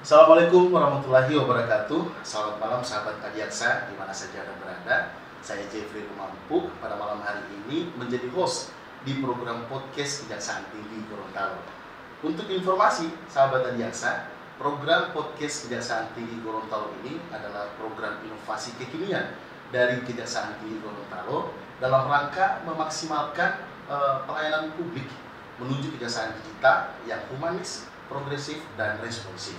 Assalamualaikum warahmatullahi wabarakatuh. Selamat malam sahabat Adiaksa, di mana saja Anda berada. Saya Jeffrey Rumampu pada malam hari ini menjadi host di program podcast Kejaksaan Tinggi Gorontalo. Untuk informasi sahabat Adiaksa, program podcast Kejaksaan Tinggi Gorontalo ini adalah program inovasi kekinian dari Kejaksaan Tinggi Gorontalo dalam rangka memaksimalkan pelayanan publik menuju kejaksaan digital yang humanis, progresif, dan responsif.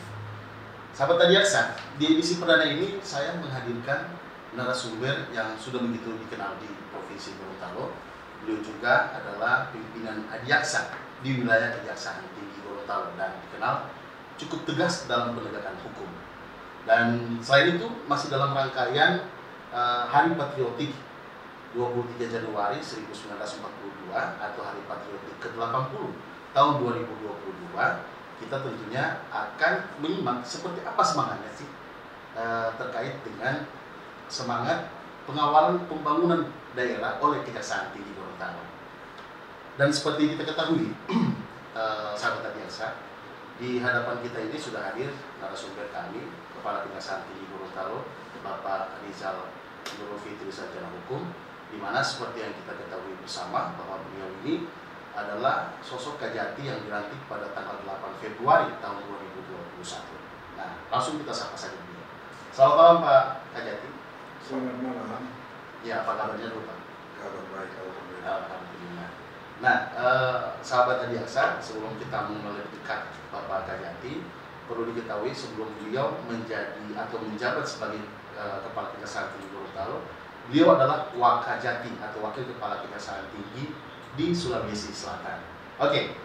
Sahabat Adiaksa, di edisi perdana ini saya menghadirkan narasumber yang sudah begitu dikenal di Provinsi Gorontalo. Beliau juga adalah pimpinan Adiaksa di wilayah Kejaksaan Tinggi Gorontalo dan dikenal cukup tegas dalam penegakan hukum. Dan selain itu masih dalam rangkaian Hari Patriotik 23 Januari 1942 atau Hari Patriotik ke-80 tahun 2022, kita tentunya akan menyimak seperti apa semangatnya sih terkait dengan semangat pengawalan pembangunan daerah oleh Kejaksaan Tinggi Gorontalo. Dan seperti kita ketahui, sahabat Adiaksa, di hadapan kita ini sudah hadir narasumber kami, Kepala Kejaksaan Tinggi Gorontalo, Bapak Rizal Nurul Fitri Sarjana Hukum, di mana seperti yang kita ketahui bersama bahwa beliau ini adalah sosok Kajati yang dilantik pada tanggal 8 Februari tahun 2021. Nah, langsung kita sapa saja beliau. Selamat malam Pak Kajati. Selamat malam. Ya, apa kabarnya dulu Pak? Kabar baik, alhamdulillah. Alhamdulillah. Nah, sahabat Adiaksa, sebelum kita mengenal lebih dekat Bapak Kajati, perlu diketahui sebelum beliau menjadi atau menjabat sebagai Kepala Kejaksaan Tinggi Gorontalo, beliau adalah Wakajati atau Wakil Kepala Kejaksaan Tinggi di Sulawesi Selatan. Oke,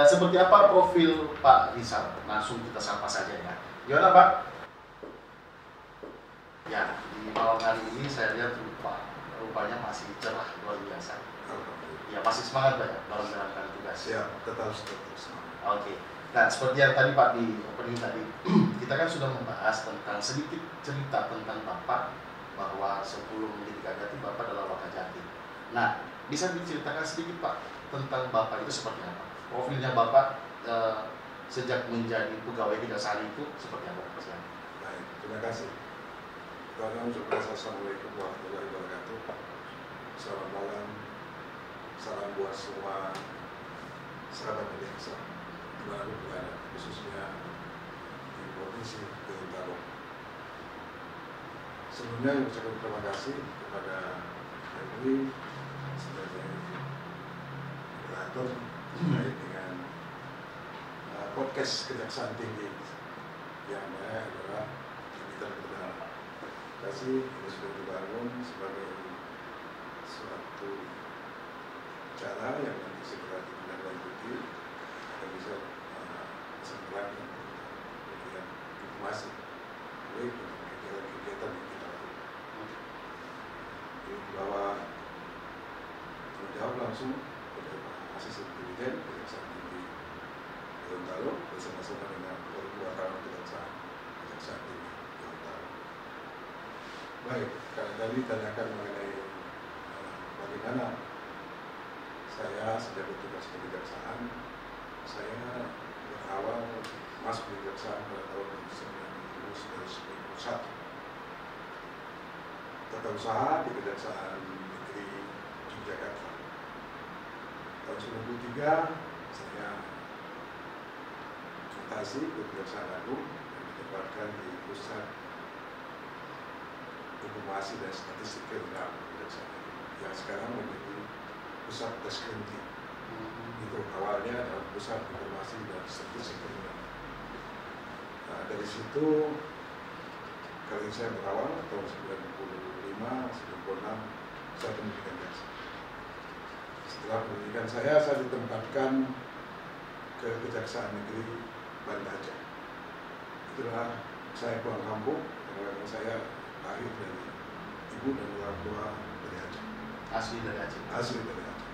seperti apa profil Pak Rizal? Langsung kita sapa saja ya. Gimana Pak? Ya, di malam hari ini saya lihat rupanya masih cerah luar biasa. Ya, masih semangat Pak ya dalam menjalankan tugas. Ya, tetap semangat. Oke. Nah, seperti yang tadi Pak di opening tadi, kita kan sudah membahas tentang sedikit cerita tentang Bapak, bahwa sebelum menjadi Kajati Bapak adalah Wakajati. Nah, bisa diceritakan sedikit Pak tentang Bapak itu seperti apa? Profilnya Bapak sejak menjadi pegawai kejaksaan itu seperti apa? Baik, terima kasih. Assalamualaikum warahmatullahi wabarakatuh. Selamat malam. Salam buat semua sahabat Adiaksa dimanapun berada, khususnya di Provinsi Gorontalo. Sebelumnya ucapkan terima kasih kepada MUI sebagai moderator terkait dengan podcast Kejaksaan Tinggi yang saya adalah kita perdana. Terima kasih ini sudah dibangun sebagai suatu cara yang nanti segera ditindaklanjuti agar bisa segera memberikan informasi baik untuk kegiatan-kegiatan yang kita lakukan. Bahwa menjawab langsung kepada Pak Asisten Dirjen Kejaksaan Tinggi Gorontalo bersama-sama dengan wartawan Kejaksaan Tinggi Gorontalo. Baik, kalau tadi tanyakan mengenai bagaimana saya sejak bertugas di kejaksaan, saya berawal masuk di kejaksaan pada tahun 1991. Tata usaha di Kejaksaan Negeri Yogyakarta. Tahun 1993 saya mutasi ke Kejaksaan Agung dan ditempatkan di Pusat Informasi dan Statistik Kriminal Kejaksaan Agung yang sekarang menjadi Pusat Reskrimti. Itu awalnya adalah Pusat Informasi dan Statistik Kriminal. Nah, dari situ kali saya berawal tahun 95, 96 saya pendidikan jaksa. Setelah pendidikan saya ditempatkan ke Kejaksaan Negeri Banda Aceh. Itulah saya pulang kampung karena saya lahir dari ibu dan orang tua dari Aceh. Asli dari Aceh. Asli dari Aceh.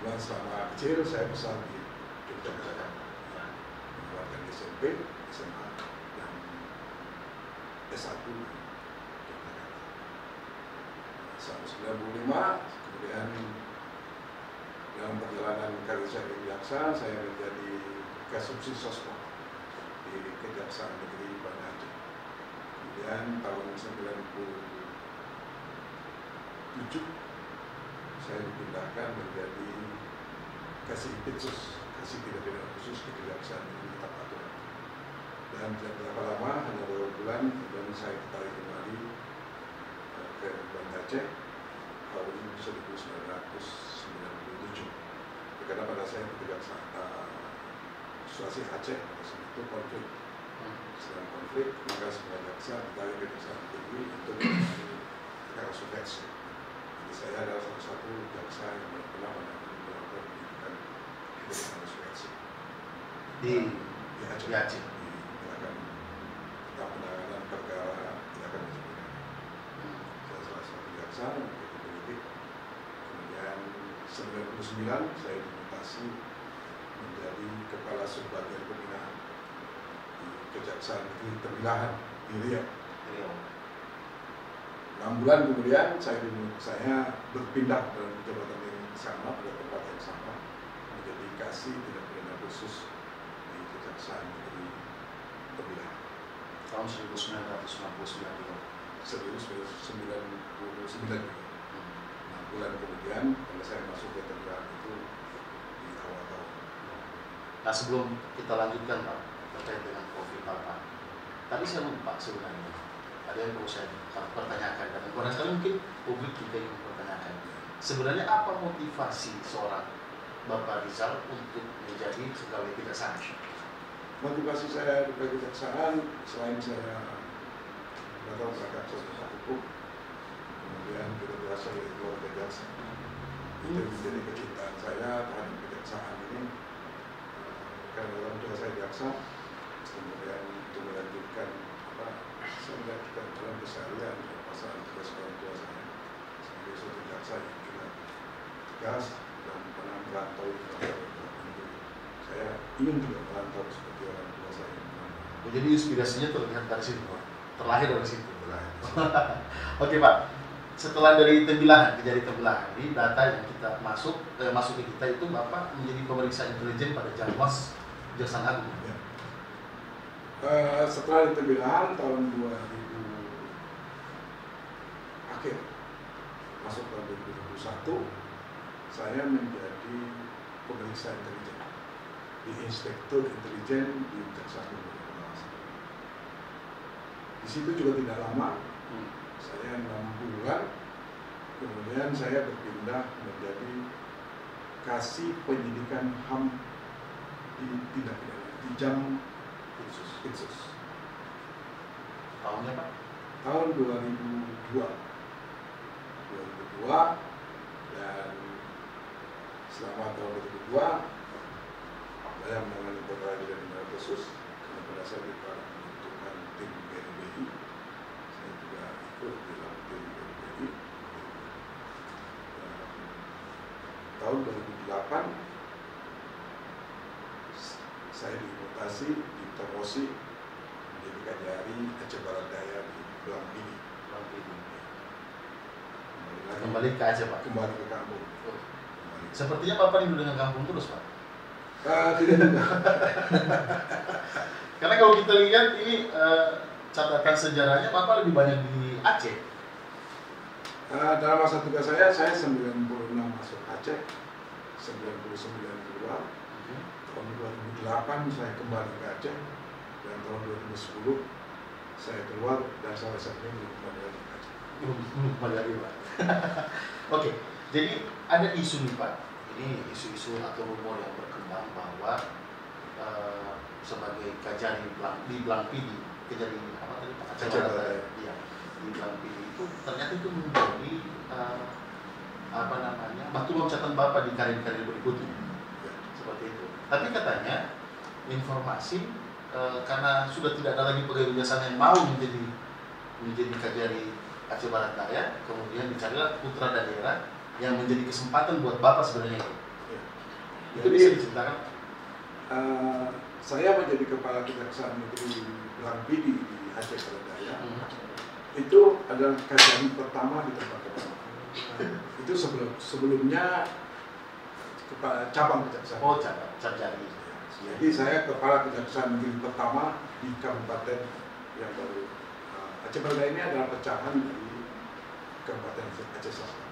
Dan selama kecil saya besar di Yogyakarta. Mengeluarkan SMP, SMA, dan S1 di Yogyakarta. 1995, kemudian dalam perjalanan karir saya di jaksa, saya menjadi Kasubsi Sosmo di Kejaksaan Negeri Banda Aceh. Kemudian tahun 97 saya dipindahkan menjadi Kasih Tipsus, Kasih Tindak Pidana Khusus ke Kejaksaan Negeri Tapatuan. Dan tidak berapa lama, hanya 2 bulan, kemudian saya ditarik kembali ke Banda Aceh tahun 1997. Karena pada saya di Kejaksaan Sulawesi Aceh pada saat itu konflik. Setelah konflik, maka semua jaksa ditarik ke Kejaksaan Tinggi untuk perkara subversi. Jadi saya adalah salah satu jaksa yang pernah melakukan pendidikan kejaksaan subversi di Aceh. Melakukan penanganan perkara tindakan pidana. Saya salah satu jaksa yang pendidik. Kemudian 1999 saya dimutasi menjadi Kepala Subbagian Pembinaan di Kejaksaan Negeri Tembilahan di Riau. 6 bulan kemudian saya berpindah dalam jabatan yang sama pada tempat yang sama menjadi Kasih Tindak Pidana Khusus di Kejaksaan Negeri Tembilahan. Tahun 1999. 1999. 6 bulan kemudian kalau saya masuk ke Tembilahan itu di awal tahun. Nah, sebelum kita lanjutkan Pak terkait dengan profil Bapak, tadi saya lupa sebenarnya ada yang perlu saya pertanyakan dan barangkali mungkin publik juga yang mempertanyakan. Sebenarnya apa motivasi seorang Bapak Rizal untuk menjadi pegawai kejaksaan? Motivasi saya di kejaksaan selain saya latar belakang saya hukum, kemudian juga berasal dari keluarga jaksa. Itu menjadi kecintaan saya terhadap kejaksaan ini. Karena orang tua saya jaksa, kemudian itu melanjutkan saya melanjutkan dalam keseharian pasangan tugas orang tua saya sebagai suatu jaksa yang juga tegas dan pernah merantau di negara. Saya ingin juga merantau seperti orang tua saya. Jadi inspirasinya terlihat dari situ, Pak. Terlahir dari situ. Oke Pak, setelah dari Tembilahan, kejadian Tembilahan, ini data yang kita masuk ke kita itu Bapak menjadi pemeriksa intelijen pada Jamwas Kejaksaan Agung. Ya. Setelah di Tembilahan tahun 2000 akhir masuk tahun 2021 saya menjadi pemeriksa intelijen di Inspektur Intelijen di Kejaksaan Negeri. Di situ juga tidak lama, saya 6 bulan, kemudian saya berpindah menjadi Kasih Penyidikan HAM di tindak pidana di Jam Itsus. Tahunnya Pak? Tahun 2002 dan selama tahun 2002 saya menangani perkara di dalam khusus karena pada saat itu membentukkan tim BNPI. Saya juga ikut di dalam tim BNPI. Tahun 2008 saya dimutasi, dipromosi menjadi Kajari Aceh Barat Daya di Belang Pidi. Kembali ke Aceh Pak? Kembali ke kampung. Sepertinya Bapak rindu dengan kampung terus Pak? Tidak. Karena kalau kita lihat ini catatan sejarahnya Bapak lebih banyak di Aceh. Dalam masa tugas saya 96 masuk Aceh, 99 keluar. Tahun 2008 saya kembali ke Aceh, dan tahun 2010 saya keluar dan sampai saat ini belum kembali lagi ke Aceh. Belum kembali lagi Pak. Oke, jadi ada isu nih Pak. Ini isu-isu atau rumor yang berkembang bahwa sebagai Kajari di Belang Pidi, Kajari apa tadi Pak? Aceh Barat Daya. Iya, di Belang Pidi itu ternyata itu menjadi batu loncatan Bapak di karir-karir berikutnya. Seperti itu. Tapi katanya informasi karena sudah tidak ada lagi pegawai kejaksaan yang mau menjadi Kajari Aceh Barat Daya, kemudian dicarilah putra daerah yang menjadi kesempatan buat Bapak sebenarnya itu. Ya. Itu bisa diceritakan? Saya menjadi Kepala Kejaksaan Negeri Belang Pidi di Aceh Barat Daya. Itu adalah Kajari pertama di tempat kami. Itu sebelumnya Kepala Cabang Kejaksaan. Oh, Kajari. Jadi saya kepala Kejaksaan Negeri pertama di kabupaten yang baru. Aceh Banda ini adalah pecahan dari Kabupaten Aceh Selatan.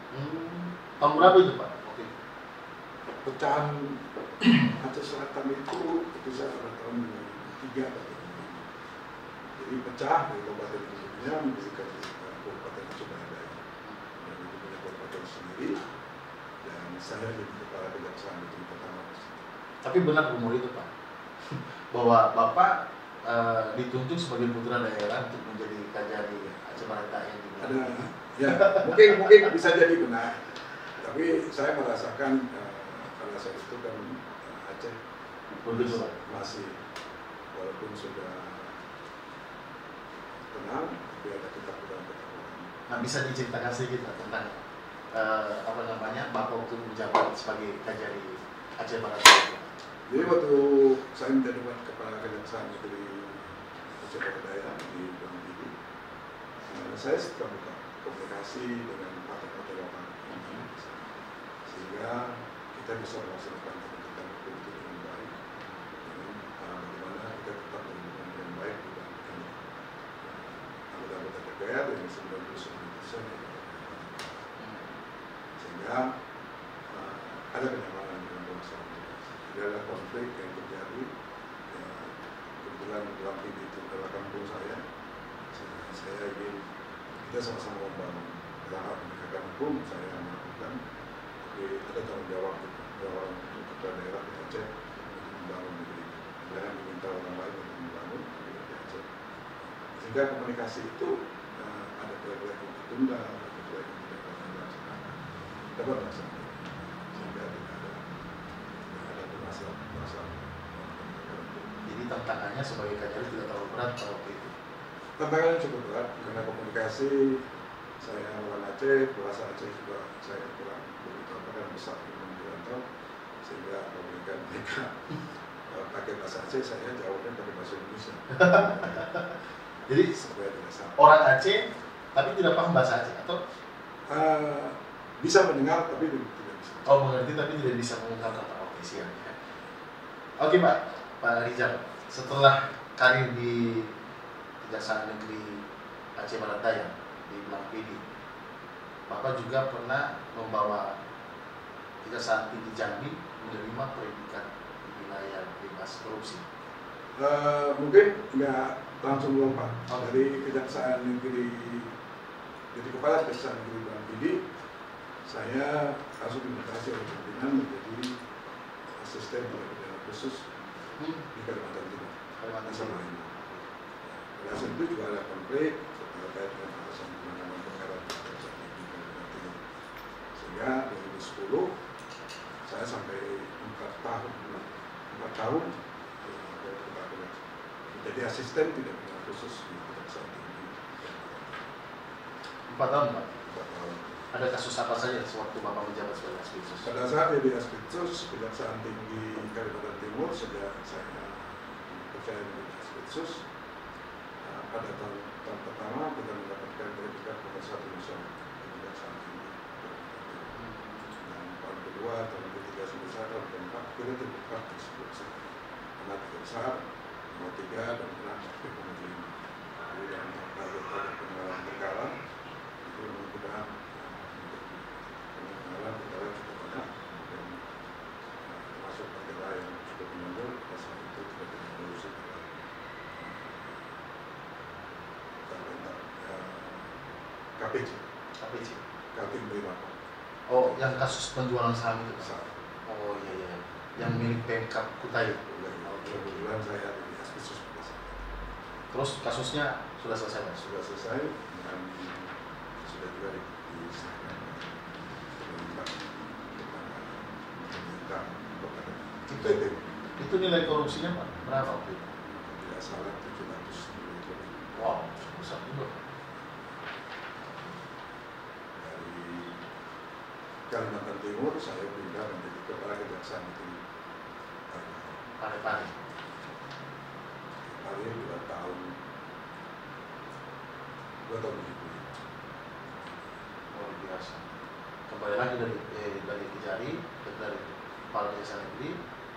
Tahun berapa itu Pak? Oke. Pecahan Aceh Selatan itu bisa pada tahun 2003 atau 2005. Jadi pecah dari kabupaten sebelumnya menjadi kabupaten Aceh Banda. Dan itu punya kabupaten sendiri. Dan saya jadi kepala Kejaksaan Negeri pertama. Tapi benar umur itu Pak, bahwa Bapak ditunjuk sebagai putra daerah untuk menjadi Kajari Aceh Barat yang ada, ya mungkin bisa jadi benar. Tapi saya merasakan pada saat itu kan Aceh masih walaupun sudah tenang, tapi ada ketakutan. Nah, bisa diceritakan sedikit tentang apa namanya Bapak waktu menjabat sebagai Kajari Aceh Barat? Jadi waktu saya menjadi kepala Kejaksaan Negeri Aceh Barat di bulan ini, saya sudah buka komunikasi dengan partai-partai lokal, sehingga kita bisa melaksanakan pendidikan hukum itu dengan baik, bagaimana kita tetap berhubungan dengan baik dengan anggota-anggota DPR yang 99%, sehingga ada kenyamanan dengan pelaksanaan. Tidak ada konflik yang terjadi. Kebetulan bulan ini itu adalah kampung saya. Saya ingin kita sama-sama membangun dalam penegakan hukum. Saya melakukan, tapi ada tanggung jawab kepada daerah di Aceh untuk membangun negeri. Jangan diminta orang lain untuk membangun negeri di Aceh. Sehingga komunikasi itu ada proyek yang ditunda, ada proyek yang tidak dilaksanakan, dapat dilaksanakan. Sehingga masalah. Jadi tantangannya sebagai Kajari tidak terlalu berat pada waktu itu. Tantangannya cukup berat karena komunikasi saya orang Aceh, bahasa Aceh juga saya kurang begitu apa kan besar dengan dirantau, sehingga memberikan mereka pakai bahasa Aceh, saya jawabnya pakai bahasa Indonesia. Jadi supaya tidak sama. Orang Aceh tapi tidak paham bahasa Aceh atau bisa mendengar tapi tidak bisa. Oh, mengerti tapi tidak bisa mengungkapkan apa siap. Oke Pak Rizal, setelah karir di Kejaksaan Negeri Aceh Barat Daya di Blang Pidi, Bapak juga pernah membawa Kejaksaan Tinggi Jambi menerima predikat wilayah bebas korupsi. Mungkin nggak langsung lompat dari Kejaksaan Negeri, jadi kepala Kejaksaan Negeri Blang Pidi, saya langsung dimutasi oleh pimpinan menjadi asisten pidana khusus di Kalimantan Timur. Kalimantan Timur. Pada saat itu juga ada konflik terkait dengan alasan penanganan perkara di Kejaksaan Negeri Kalimantan Timur. Sehingga 2010 saya sampai 4 tahun menjadi asisten tidak pidana khusus di Kejaksaan Tinggi. 4 tahun Pak? 4 tahun. Ada kasus apa saja sewaktu Bapak menjabat sebagai Aspitsus? Pada saat jadi Aspitsus Kejaksaan Tinggi Kalimantan Timur, sejak saya percaya menjadi Aspitsus, pada tahun pertama kita mendapatkan predikat pemersatu nasional Kejaksaan Tinggi. Dan tahun kedua, tahun ketiga sebesar, tahun keempat kita terbuka di 10 karena tiga besar, nomor 3 dan pernah nomor 5. Jadi dalam target pengenalan perkara itu mudah-mudahan pengenalan perkara cukup banyak dan termasuk perkara yang cukup menonjol pada saat itu tidak korupsi KPC. Kaltim Brimob. Oh, yang kasus penjualan saham itu Pak? Besar. Oh iya, yang milik Pemkab Kutai. Kebetulan saya di Aspitsus pada saat itu. Terus kasusnya sudah selesai Pak? Sudah selesai dan sudah juga disahkan pemerintah kepada PT. Itu nilai korupsinya Pak berapa waktu itu? Tidak salah 700 triliun. Wow, besar juga. Dari Kalimantan Timur saya pindah menjadi kepala Kejaksaan Negeri Parepare. Parepare 2 tahun lebih. Luar biasa. Kembali lagi dari Kejari, dari kepala Kejaksaan Negeri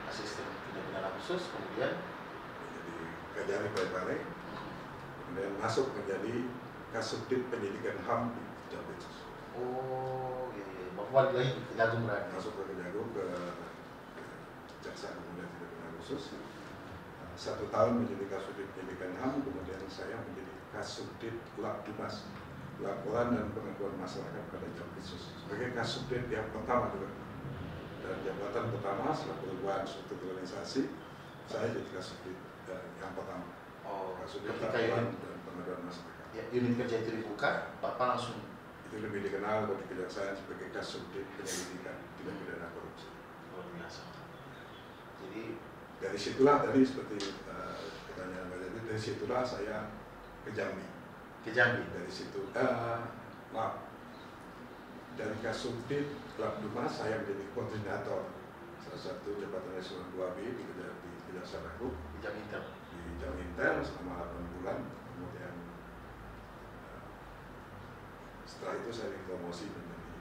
asisten tindak pidana khusus, kemudian menjadi Kajari Parepare, kemudian masuk menjadi Kasubdit Penyidikan HAM di Jambi. oh iya, Bapak lagi ke Kejagung berarti. Masuk ke Kejagung ke Jaksa kemudian Tindak Pidana Khusus. 1 tahun menjadi Kasubdit Penyidikan HAM, kemudian saya menjadi Kasubdit Labdumas, Laporan dan Pengaduan Masyarakat pada Jambi sebagai Kasubdit yang pertama juga. Dan jabatan pertama setelah perubahan struktur organisasi, saya jadi Kasubdit yang pertama. Oh, Kasubdit ketika Laporan dan Pengaduan Masyarakat. ya, unit kerja itu dibuka, Bapak langsung Itu lebih dikenal bagi kejaksaan sebagai Kasubdit Penyelidikan Tindak Pidana Korupsi. luar biasa. Jadi Dari situlah tadi seperti pertanyaan Mbak Jadi, dari situlah saya ke Jambi. ke Jambi. Dari situ, dari Kasubdit Labdumas saya menjadi koordinator salah satu jabatan eselon 2B di Kejaksaan Agung Di Jambi Intel. di Jambi Intel selama 8 bulan. Kemudian setelah itu saya dipromosi menjadi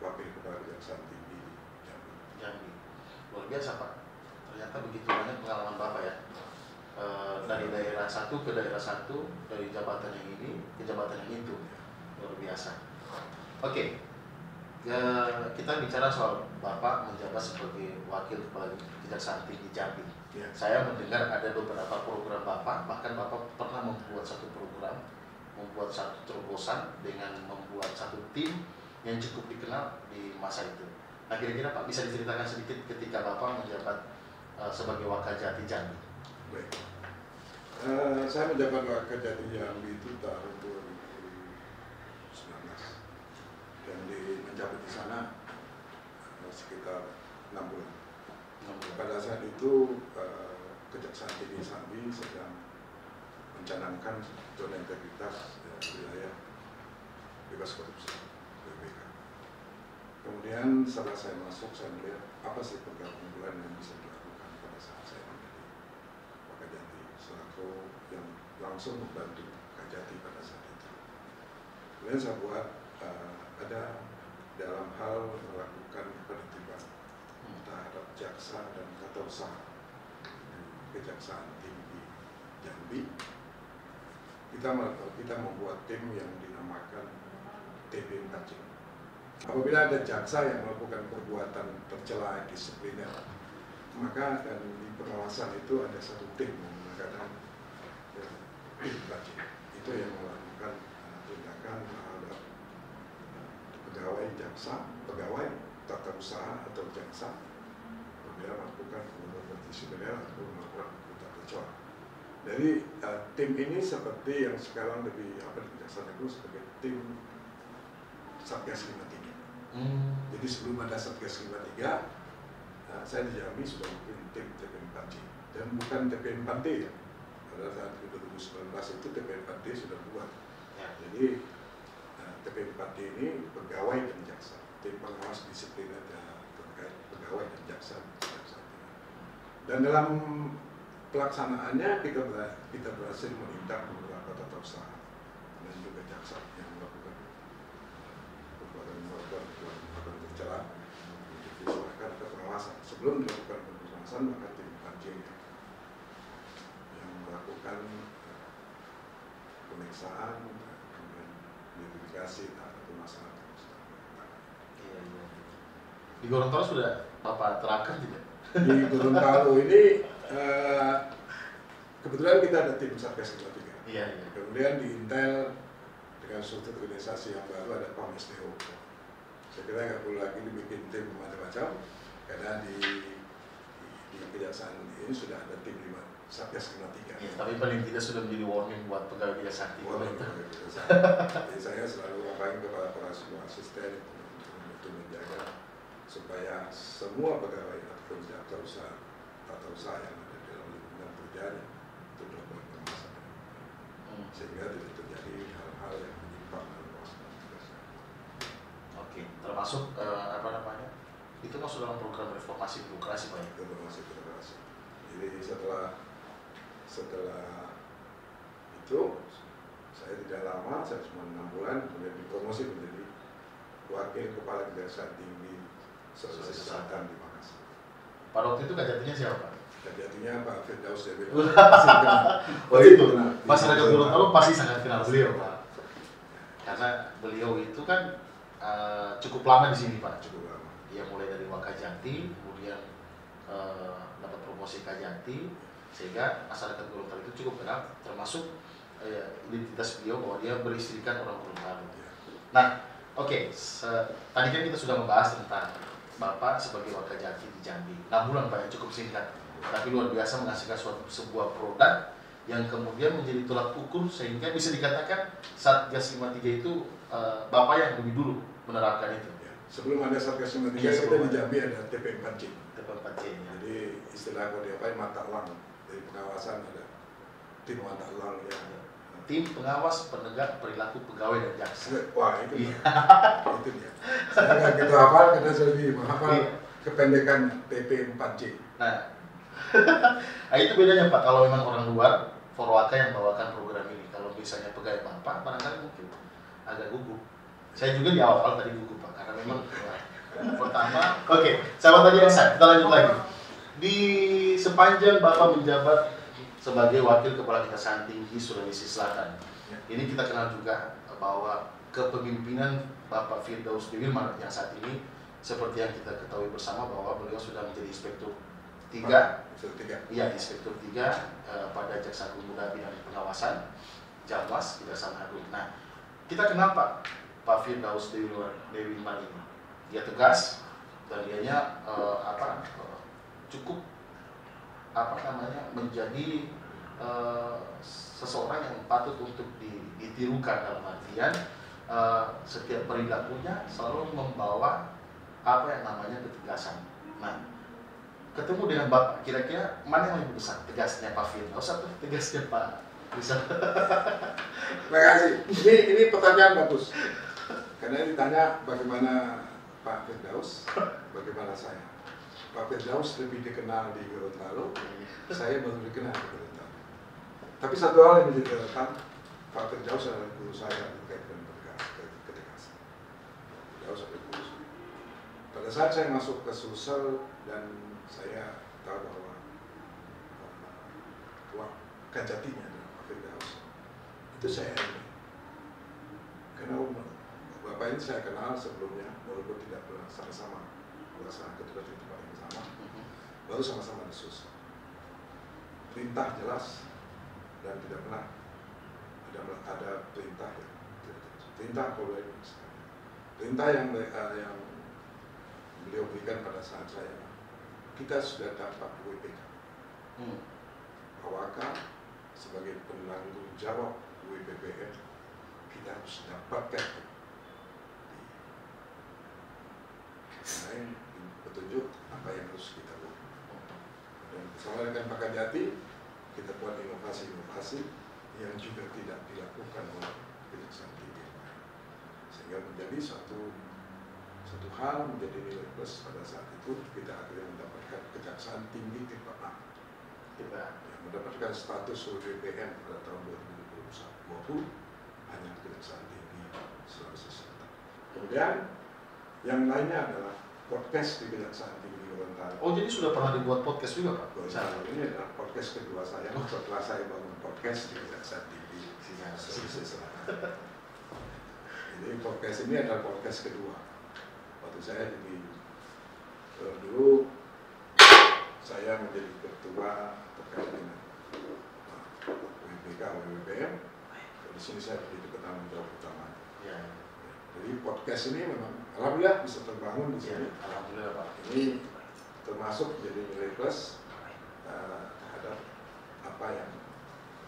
wakil kepala Kejaksaan Tinggi di Jambi. Jambi. Luar biasa Pak. Ternyata begitu banyak pengalaman Bapak ya. Dari daerah satu ke daerah satu, dari jabatan yang ini ke jabatan yang itu. Luar biasa. Oke. Kita bicara soal Bapak menjabat sebagai wakil kepala Kejaksaan Tinggi Jambi. Ya. Saya mendengar ada beberapa program Bapak, bahkan Bapak pernah membuat satu program, membuat satu terobosan dengan membuat satu tim yang cukup dikenal di masa itu. Nah, kira-kira Pak bisa diceritakan sedikit ketika Bapak menjabat sebagai Wakajati Jambi? Baik. Saya menjabat Wakajati Jambi itu tahun 2019 dan menjabat di sana sekitar 6 bulan. Pada saat itu Kejaksaan Tinggi Jambi sedang mencanangkan zona integritas wilayah bebas korupsi (BBK). Kemudian setelah saya masuk, saya melihat apa sih program unggulan yang bisa dilakukan pada saat saya menjadi Wakajati selaku yang langsung membantu Kajati pada saat itu. Kemudian saya buat ada dalam hal melakukan penertiban terhadap jaksa dan tata usaha Kejaksaan Tinggi Jambi. Kita membuat tim yang dinamakan TP4C. Apabila ada jaksa yang melakukan perbuatan tercela disipliner, maka dan di pengawasan itu ada satu tim yang menggunakan TP4C. Itu yang melakukan tindakan terhadap pegawai jaksa, pegawai tata usaha atau jaksa, apabila melakukan perbuatan disipliner atau melakukan perbuatan tercela. Jadi tim ini seperti yang sekarang lebih di Kejaksaan Agung sebagai tim Satgas 53. Jadi sebelum ada Satgas 53, saya di Jambi sudah mungkin tim TP4C dan bukan TP4D ya. Pada saat 2019 itu TP4D sudah buat. Ya. Jadi TP4D ini pegawai dan jaksa, tim pengawas disipliner terkait pegawai dan jaksa. Dan dalam pelaksanaannya kita berhasil menindak beberapa tata usaha dan juga jaksa yang melakukan perbuatan tercela, diserahkan ke pengawasan. Sebelum dilakukan pengawasan, maka tim PAJ yang melakukan pemeriksaan, kemudian identifikasi terhadap masalah tersebut. Di Gorontalo sudah Bapak terapkan tidak? Di Gorontalo ini kebetulan kita ada tim Satgas 53. Iya. Kemudian di Intel dengan struktur organisasi yang baru ada PAMSTO. Saya kira nggak perlu lagi dibikin tim macam-macam karena di Kejaksaan ini sudah ada tim 5 Satgas 53. Ya, tapi paling tidak sudah menjadi warning buat pegawai Kejaksaan Tinggi. Jadi saya selalu ngapain kepada para semua asisten untuk menjaga supaya semua pegawai ataupun tata usaha yang ada di dalam lingkungan pekerjaan itu dapat pengawasan, sehingga tidak terjadi hal-hal yang menyimpang dalam pelaksanaan tugasnya. Oke, termasuk itu masuk dalam program reformasi birokrasi Pak ya? Reformasi birokrasi. Jadi setelah itu saya tidak lama, saya cuma 6 bulan kemudian dipromosi menjadi wakil kepala Kejaksaan Tinggi Sulawesi Selatan di Makassar. Pada waktu itu Kajatinya siapa? Kajatinya Pak Firdaus Dewi. Oh itu, masyarakat Gorontalo pasti sangat kenal beliau Pak. Karena beliau itu kan cukup lama di sini Pak. Cukup lama. Dia mulai dari Wakajati, kemudian dapat promosi Kajati, sehingga masyarakat Gorontalo itu cukup kenal, termasuk identitas beliau bahwa dia beristrikan orang Gorontalo. Nah, oke, tadi kan kita sudah membahas tentang Bapak sebagai Wakajati di Jambi. 6 bulan Pak, yang cukup singkat, tapi luar biasa menghasilkan sebuah produk yang kemudian menjadi tolak ukur sehingga bisa dikatakan Satgas 53 itu Bapak yang lebih dulu menerapkan itu. Sebelum ada Satgas 53, Ya, kita di Jambi ada TP4C. TP4C. Ya. Jadi istilah kalau diapain mata elang dari pengawasan ada tim mata elang ya. Tim pengawas penegak perilaku pegawai dan jaksa. Wah itu dia. Itu dia. Saya nggak gitu hafal karena saya lebih menghafal kependekan TP4C. Nah, nah itu bedanya Pak. Kalau memang orang luar, Forwaka yang bawakan program ini. Kalau misalnya pegawai Bapak, barangkali mungkin agak gugup. Saya juga di awal tadi gugup Pak, karena memang pertama. Oke, sahabat tadi yang kita lanjut lagi. Di sepanjang Bapak menjabat sebagai Wakil Kepala Kejaksaan Tinggi Sulawesi Selatan, ini kita kenal juga bahwa kepemimpinan Bapak Firdaus Dewi yang saat ini seperti yang kita ketahui bersama bahwa beliau sudah menjadi Inspektur 3. Iya, Inspektur 3 pada Jaksa Agung Muda Bidang Pengawasan Jawas Kejaksaan Agung. Nah, kita kenal Pak Firdaus Dewi ini. Dia tegas dan dianya cukup menjadi seseorang yang patut untuk ditirukan, dalam artian setiap perilakunya selalu membawa apa yang namanya ketegasan. Nah, ketemu dengan Bapak, kira-kira mana yang lebih besar, tegasnya Pak Firdaus atau tegasnya Pak Rizal? Terima kasih. Ini pertanyaan bagus. Karena ditanya bagaimana Pak Firdaus, bagaimana saya. Pak Firdaus lebih dikenal di Gorontalo, saya baru dikenal di Gorontalo. Tapi satu hal yang menjadi catatan, Pak Firdaus adalah guru saya terkait dengan ketegasan. Firdaus adalah guru saya. Pada saat saya masuk ke Sulsel dan saya tahu bahwa Kajatinya adalah Pak Firdaus, itu saya ini. Karena Bapak ini saya kenal sebelumnya, walaupun tidak pernah sama-sama melaksanakan tugas di tempat yang sama, baru sama-sama di Sulsel. Perintah jelas dan tidak pernah ada perintah ya. Perintah yang beliau berikan pada saat saya, kita sudah dapat WPK. Awaka sebagai penanggung jawab WPPN, kita harus dapatkan lain petunjuk apa yang harus kita lakukan. Dan bersama dengan Pak Kajati, kita buat inovasi-inovasi yang juga tidak dilakukan oleh Kejaksaan Tinggi, sehingga menjadi satu hal menjadi nilai plus pada saat itu kita akhirnya mendapatkan Kejaksaan Tinggi tipe A, yang mendapatkan status WPPN pada tahun 2020 hanya Kejaksaan Tinggi Sulawesi Selatan. Kemudian yang lainnya adalah podcast di Kejaksaan Tinggi Gorontalo. Oh, jadi sudah pernah dibuat podcast juga Pak? Ini adalah podcast kedua saya. Setelah saya bangun podcast di Kejaksaan Tinggi Sulawesi Selatan. Jadi podcast ini adalah podcast kedua. Waktu saya jadi dulu saya menjadi ketua terkait dengan WPK, WPPM. Di sini saya menjadi penanggung jawab utama. Ya. Jadi podcast ini memang alhamdulillah bisa terbangun di sini. Ya, alhamdulillah Pak. Ini termasuk jadi nilai plus terhadap apa yang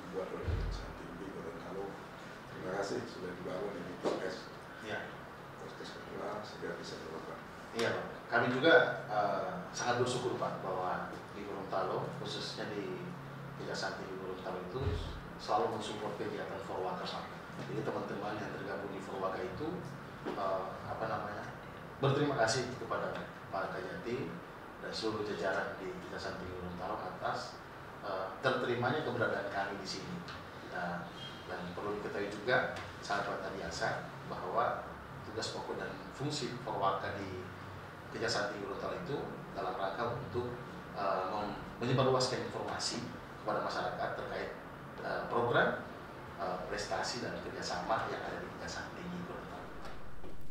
dibuat oleh Kejaksaan Tinggi Gorontalo. Terima kasih sudah dibangun ini podcast. Ya. Podcast kedua sehingga bisa terlakukan. Iya Pak. Kami juga sangat bersyukur Pak bahwa di Gorontalo, khususnya di Kejaksaan Tinggi Gorontalo itu selalu mensupport kegiatan Forwaka Pak. Jadi teman-teman yang tergabung di Forwaka itu berterima kasih kepada Pak Kajati dan seluruh jajaran di Kejaksaan Tinggi Gorontalo atas terterimanya keberadaan kami di sini. Dan perlu diketahui juga sahabat Adiaksa bahwa tugas pokok dan fungsi Forwaka di Kejaksaan Tinggi Gorontalo itu dalam rangka untuk menyebarluaskan informasi kepada masyarakat terkait program, prestasi dan kerjasama yang ada di Kejaksaan Tinggi Gorontalo.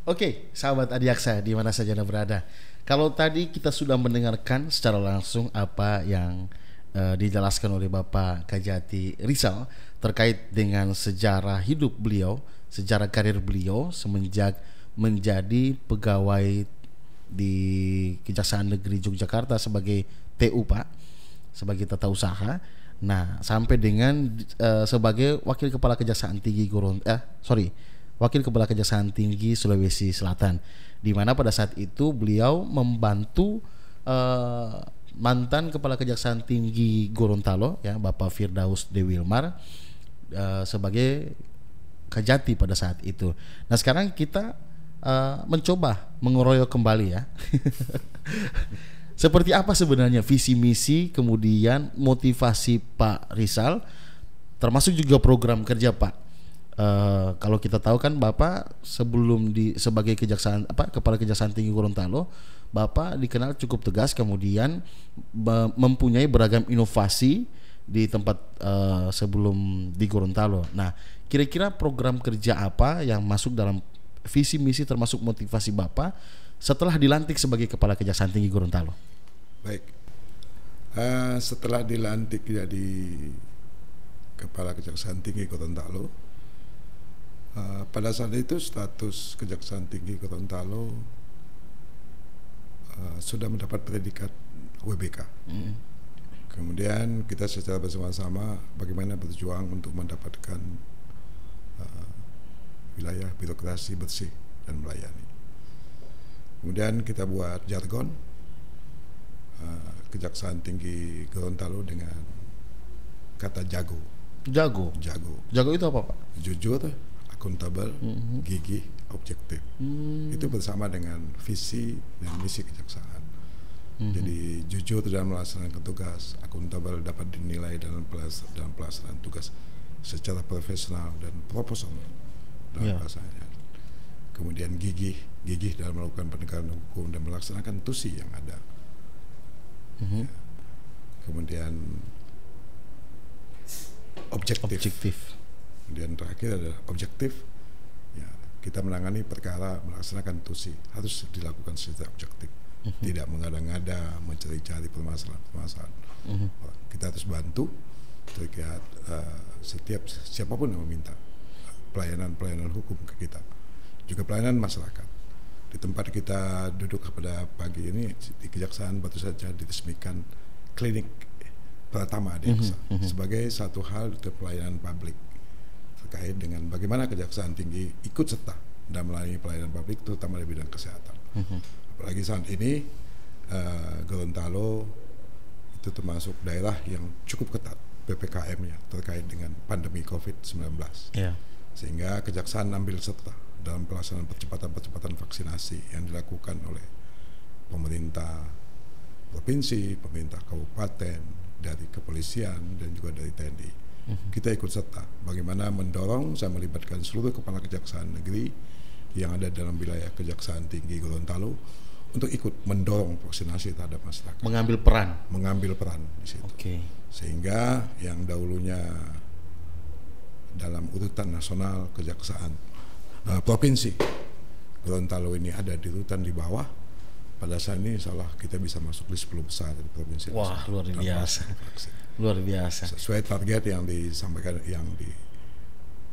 Oke, sahabat Adiaksa di mana saja Anda berada. Kalau tadi kita sudah mendengarkan secara langsung apa yang dijelaskan oleh Bapak Kajati Rizal terkait dengan sejarah hidup beliau, sejarah karir beliau semenjak menjadi pegawai di Kejaksaan Negeri Yogyakarta sebagai TU Pak, sebagai tata usaha. Nah, sampai dengan sebagai Wakil Kepala Kejaksaan Tinggi Wakil Kepala Kejaksaan Tinggi Sulawesi Selatan, di mana pada saat itu beliau membantu mantan Kepala Kejaksaan Tinggi Gorontalo ya Bapak Firdaus De Wilmar sebagai Kajati pada saat itu. Nah, sekarang kita mencoba mengeroyok kembali ya. Seperti apa sebenarnya visi misi kemudian motivasi Pak Rizal, termasuk juga program kerja Pak. Kalau kita tahu kan Bapak sebelum sebagai Kepala Kejaksaan Tinggi Gorontalo, Bapak dikenal cukup tegas, kemudian mempunyai beragam inovasi di tempat sebelum di Gorontalo. Nah, kira-kira program kerja apa yang masuk dalam visi misi termasuk motivasi Bapak setelah dilantik sebagai Kepala Kejaksaan Tinggi Gorontalo? Baik, setelah dilantik jadi Kepala Kejaksaan Tinggi Gorontalo, pada saat itu status Kejaksaan Tinggi Gorontalo sudah mendapat predikat WBK. Kemudian kita secara bersama-sama bagaimana berjuang untuk mendapatkan wilayah birokrasi bersih dan melayani. Kemudian kita buat jargon Kejaksaan Tinggi Gorontalo dengan kata jago. Jago itu apa Pak? Jujur, akuntabel, gigih, objektif. Itu bersama dengan visi dan misi kejaksaan. Jadi jujur dalam melaksanakan tugas, akuntabel dapat dinilai dalam pelaksanaan tugas secara profesional dan proporsional dalam pelaksanaan. Kemudian gigih dalam melakukan penegakan hukum dan melaksanakan tusi yang ada. Ya. Kemudian objektif. Kemudian terakhir adalah objektif. Ya, kita menangani perkara melaksanakan tusi harus dilakukan secara objektif, tidak mengada-ngada mencari-cari permasalahan. Kita harus bantu terkait siapapun yang meminta pelayanan hukum ke kita, juga pelayanan masyarakat. Di tempat kita duduk pada pagi ini di Kejaksaan baru saja diresmikan klinik pertama Adiaksa sebagai satu hal untuk pelayanan publik terkait dengan bagaimana Kejaksaan Tinggi ikut serta dalam melayani pelayanan publik terutama di bidang kesehatan. Apalagi saat ini Gorontalo itu termasuk daerah yang cukup ketat PPKM-nya terkait dengan pandemi COVID-19. Sehingga Kejaksaan ambil serta dalam pelaksanaan percepatan vaksinasi yang dilakukan oleh pemerintah provinsi, pemerintah kabupaten, dari kepolisian dan juga dari TNI. Kita ikut serta bagaimana mendorong saya melibatkan seluruh kepala kejaksaan negeri yang ada dalam wilayah Kejaksaan Tinggi Gorontalo untuk ikut mendorong vaksinasi terhadap masyarakat. Mengambil peran di situ. Sehingga yang dahulunya dalam urutan nasional kejaksaan provinsi, Gorontalo ini ada di urutan di bawah. Pada saat ini insya Allah kita bisa masuk di 10 besar di provinsi. Wah, luar biasa. Sesuai target yang disampaikan, yang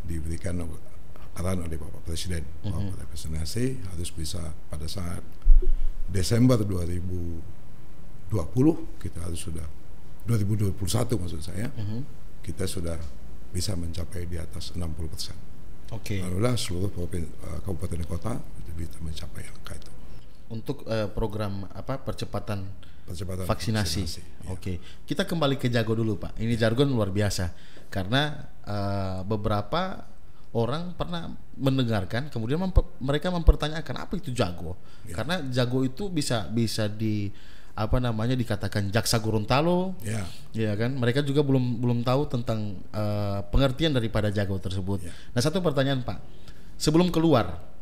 diberikan arahan oleh Bapak Presiden. Bapak vaksinasi harus bisa pada saat Desember 2020 kita harus sudah 2021 maksud saya, kita sudah bisa mencapai di atas 60%. Alhamdulillah seluruh kabupaten kota itu bisa mencapai angka itu. Untuk program percepatan vaksinasi. Kita kembali ke Jago dulu Pak. Ini jargon luar biasa karena beberapa orang pernah mendengarkan kemudian mereka mempertanyakan apa itu Jago. Karena Jago itu bisa dikatakan jaksa Gorontalo. Ya kan? Mereka juga belum tahu tentang pengertian daripada Jago tersebut. Nah, satu pertanyaan Pak. Sebelum keluar,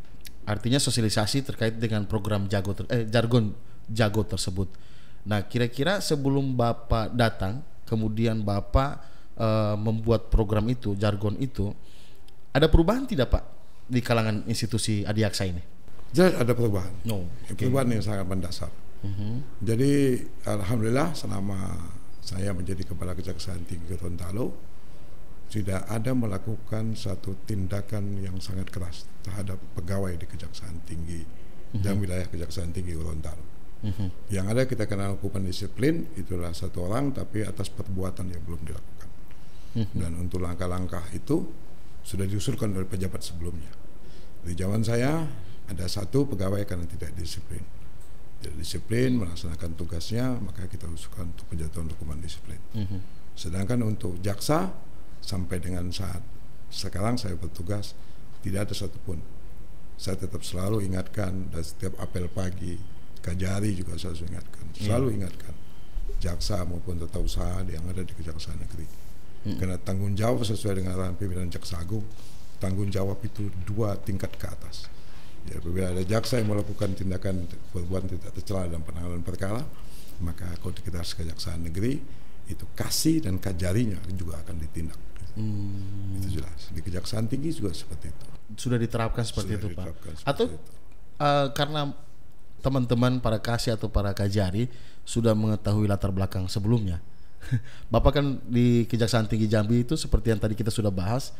artinya sosialisasi terkait dengan program jargon Jago tersebut. Nah, kira-kira sebelum Bapak datang, kemudian Bapak membuat program itu, jargon itu, ada perubahan tidak Pak di kalangan institusi Adiaksa ini? Jelas ada perubahan. Perubahan yang sangat mendasar. Jadi alhamdulillah selama saya menjadi Kepala Kejaksaan Tinggi Gorontalo tidak ada melakukan satu tindakan yang sangat keras terhadap pegawai di Kejaksaan Tinggi dan wilayah Kejaksaan Tinggi Gorontalo. Yang ada kita kenal hukuman disiplin itulah satu orang tapi atas perbuatan yang belum dilakukan. Dan untuk langkah-langkah itu sudah diusulkan oleh pejabat sebelumnya. Di zaman saya ada satu pegawai karena tidak disiplin. Tidak disiplin melaksanakan tugasnya, maka kita usulkan untuk penjatuhan hukuman disiplin. Sedangkan untuk jaksa sampai dengan saat sekarang saya bertugas tidak ada satupun. Saya tetap selalu ingatkan dan setiap apel pagi, Kajari juga saya selalu ingatkan, selalu ingatkan jaksa maupun tata usaha yang ada di Kejaksaan Negeri. Karena tanggung jawab sesuai dengan arahan pimpinan Jaksa Agung, tanggung jawab itu 2 tingkat ke atas. Ya, apabila ada jaksa yang melakukan tindakan perbuatan tidak tercela dalam penanganan perkara, maka kalau di Kejaksaan Negeri itu kasih dan kajarinya juga akan ditindak. Itu jelas. Di Kejaksaan Tinggi juga seperti itu. Sudah diterapkan seperti itu Pak. Atau karena teman-teman para kasih atau para kajari sudah mengetahui latar belakang sebelumnya. Bapak kan di Kejaksaan Tinggi Jambi itu seperti yang tadi kita sudah bahas.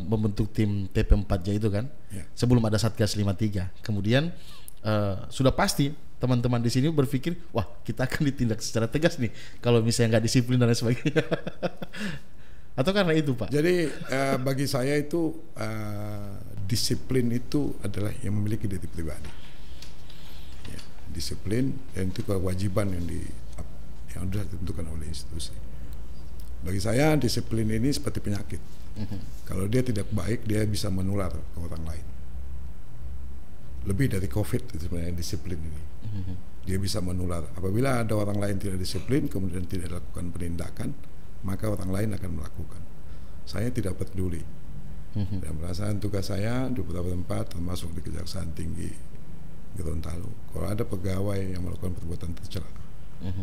Membentuk tim TP4J itu kan sebelum ada Satgas 53. Kemudian sudah pasti teman-teman di sini berpikir wah kita akan ditindak secara tegas nih kalau misalnya nggak disiplin dan lain sebagainya. Atau karena itu Pak? Jadi bagi saya itu disiplin itu adalah yang memiliki diri pribadi. Ya, disiplin dan itu kewajiban yang sudah ditentukan oleh institusi. Bagi saya disiplin ini seperti penyakit. Kalau dia tidak baik, dia bisa menular ke orang lain. Lebih dari COVID itu sebenarnya disiplin ini. Dia bisa menular. Apabila ada orang lain tidak disiplin, kemudian tidak dilakukan penindakan, maka orang lain akan melakukan. Saya tidak peduli. Dan perasaan tugas saya di beberapa tempat, termasuk di Kejaksaan Tinggi Gorontalo, kalau ada pegawai yang melakukan perbuatan tercela,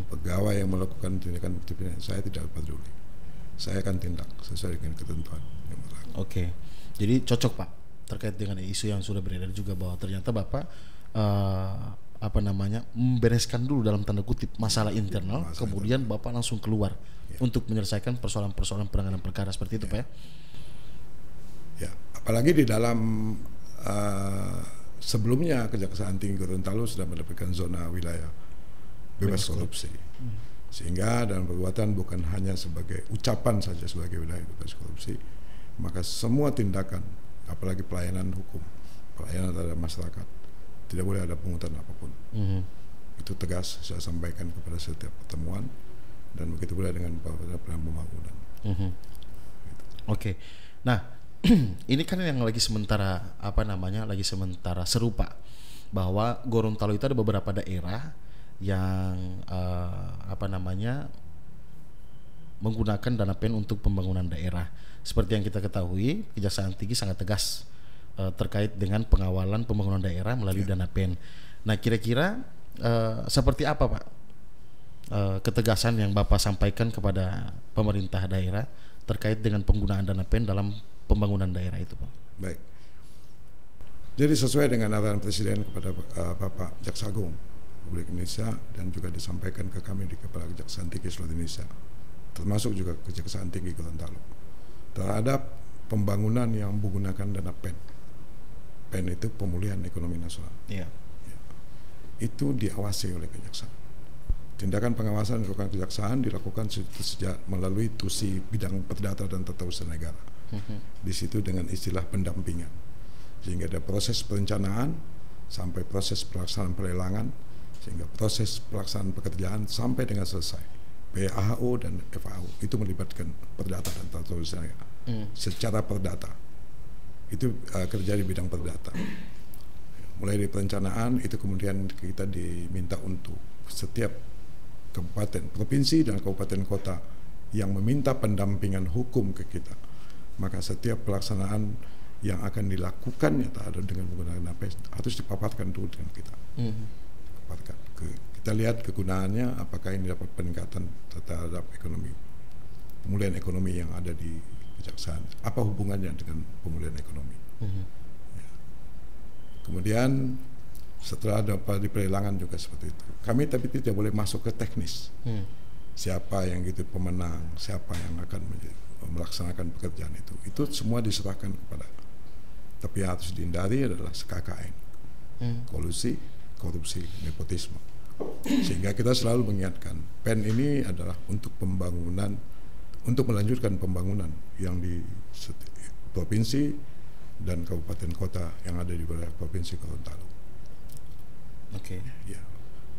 pegawai yang melakukan tindakan disiplin, saya tidak peduli. Saya akan tindak sesuai dengan ketentuan yang berlaku. Oke, jadi cocok Pak terkait dengan isu yang sudah beredar juga bahwa ternyata Bapak membereskan dulu dalam tanda kutip masalah internal, kemudian Bapak langsung keluar untuk menyelesaikan persoalan-persoalan penanganan perkara seperti itu Pak ya? Ya, apalagi di dalam sebelumnya Kejaksaan Tinggi Gorontalo sudah mendapatkan zona wilayah bebas korupsi. Sehingga dalam perbuatan bukan hanya sebagai ucapan saja sebagai wilayah bebas korupsi, maka semua tindakan, apalagi pelayanan hukum, pelayanan terhadap masyarakat, tidak boleh ada pungutan apapun. Itu tegas saya sampaikan kepada setiap pertemuan dan begitu pula dengan pembangunan. Oke. Nah, ini kan yang lagi sementara lagi sementara seru Pak, bahwa Gorontalo itu ada beberapa daerah yang menggunakan dana PEN untuk pembangunan daerah. Seperti yang kita ketahui, Kejaksaan Tinggi sangat tegas terkait dengan pengawalan pembangunan daerah melalui dana PEN. Nah, kira-kira seperti apa Pak ketegasan yang Bapak sampaikan kepada pemerintah daerah terkait dengan penggunaan dana PEN dalam pembangunan daerah itu Pak? Baik. Jadi sesuai dengan arahan Presiden kepada Bapak Jaksa Agung Republik Indonesia dan juga disampaikan ke kami di Kepala Kejaksaan Tinggi seluruh Indonesia, termasuk juga Kejaksaan Tinggi Gorontalo, terhadap pembangunan yang menggunakan dana PEN. PEN itu pemulihan ekonomi nasional. Itu diawasi oleh kejaksaan. Tindakan pengawasan dilakukan kejaksaan dilakukan sejak melalui tusi bidang perdata dan tata usaha negara. Di situ dengan istilah pendampingan, sehingga ada proses perencanaan sampai proses pelaksanaan pelelangan, sehingga proses pelaksanaan pekerjaan sampai dengan selesai. PAHO dan FAO itu melibatkan perdata dan tata usaha negara secara perdata. Itu kerja di bidang perdata. Mulai dari perencanaan itu kemudian kita diminta untuk setiap kabupaten, provinsi dan kabupaten kota yang meminta pendampingan hukum ke kita, maka setiap pelaksanaan yang akan dilakukan terhadap dengan menggunakan APS harus dipaparkan dulu dengan kita. dapatkan. Kita lihat kegunaannya, apakah ini dapat peningkatan terhadap ekonomi, pemulihan ekonomi yang ada di kejaksaan. Apa hubungannya dengan pemulihan ekonomi? Ya. Kemudian setelah dapat di pelelangan juga seperti itu. Kami tapi tidak boleh masuk ke teknis. Siapa yang gitu pemenang, siapa yang akan melaksanakan pekerjaan itu. Itu semua diserahkan kepada. Tapi yang harus dihindari adalah KKN, kolusi, korupsi, nepotisme. Sehingga kita selalu mengingatkan, PEN ini adalah untuk pembangunan, untuk melanjutkan pembangunan yang di provinsi dan kabupaten kota yang ada di wilayah provinsi Gorontalo. Oke. Ya.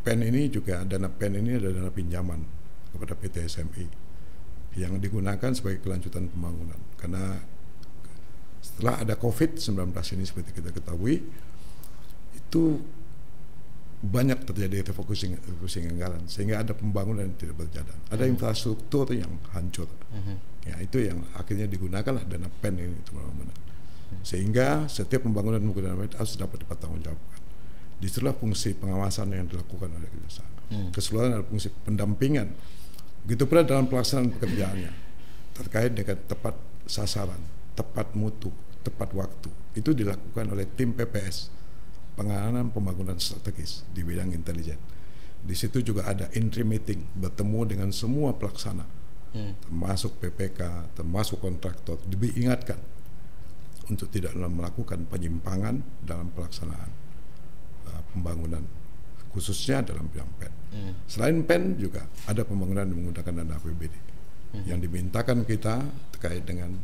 PEN ini juga dana PEN ini adalah dana pinjaman kepada PT SMI yang digunakan sebagai kelanjutan pembangunan. Karena setelah ada COVID-19 ini seperti kita ketahui, itu banyak terjadi refocusing anggaran sehingga ada pembangunan yang tidak berjalan, ada infrastruktur yang hancur. Ya, itu yang akhirnya digunakanlah dana PEN ini untuk pembangunan. Sehingga setiap pembangunan menggunakan PEN harus dapat dipertanggungjawabkan. Disitulah fungsi pengawasan yang dilakukan oleh kejaksaan. Keseluruhan adalah fungsi pendampingan. Begitu pula dalam pelaksanaan pekerjaannya terkait dengan tepat sasaran, tepat mutu, tepat waktu. Itu dilakukan oleh tim PPS, penanganan pembangunan strategis di bidang intelijen. Di situ juga ada intri meeting, bertemu dengan semua pelaksana, termasuk PPK, termasuk kontraktor, diingatkan untuk tidak melakukan penyimpangan dalam pelaksanaan pembangunan, khususnya dalam bidang PEN. Selain PEN juga ada pembangunan yang menggunakan dana APBD yang dimintakan kita terkait dengan